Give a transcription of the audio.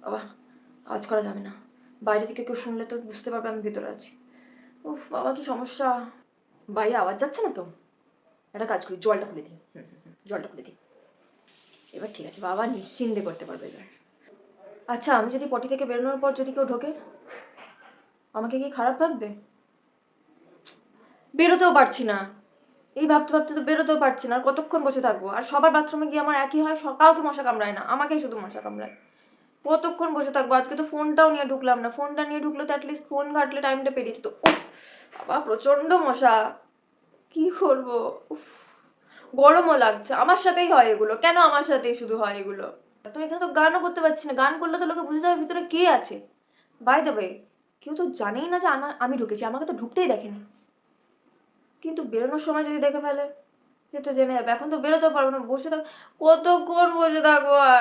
বাবা আওয়াজ করা যাবে না, বাইরে থেকে কেউ শুনলে তো বুঝতে পারবে আমি ভিতরে আছি। উফ বাবা কি সমস্যা, বাইরে আওয়াজ যাচ্ছে না তো? একটা কাজ করি, জলটা খুলে দিই। জলটা খুলে দিই, এবার ঠিক আছে, বাবা নিশ্চিন্তে করতে পারবে এবার। আচ্ছা আমি যদি পটি থেকে বেরোনোর পর যদি কেউ ঢোকে, আমাকে কি খারাপ ভাববে? বেরোতেও পারছি না, এই ভাবতে ভাবতে তো বেরোতেও পারছি না, আর কতক্ষণ বসে থাকবো? আর সবার বাথরুমে গিয়ে আমার একই হয়, কাউকে মশা কামড়ায় না, আমাকেই শুধু মশা কামড়ায়। কতক্ষণ বসে থাকবো? আজকে তো ফোনটাও নিয়ে ঢুকলাম না, ফোনটা নিয়ে ঢুকলে তো অ্যাটলিস্ট ফোন ঘাটলে টাইমটা পেরিয়ে যেত। উফ বাবা প্রচণ্ড মশা, কি করবো? উফ গরমও লাগছে, আমার সাথেই হয় এগুলো, কেন আমার সাথেই শুধু হয় এগুলো? তুমি এখানে তো গানও করতে পারছি না, গান করলে তো লোকে বুঝে যাবে ভিতরে কে আছে। বাই দ্য ওয়ে, কেউ তো জানেই না যে আমি ঢুকেছি, আমাকে তো ঢুকতেই দেখেনি, কিন্তু বেরোনোর সময় যদি দেখে ফেলে সে তো জেনে যাবে। এখন তো বেরোতেও পারবো না, বসে থাক, কতক্ষণ বসে থাকবো আর?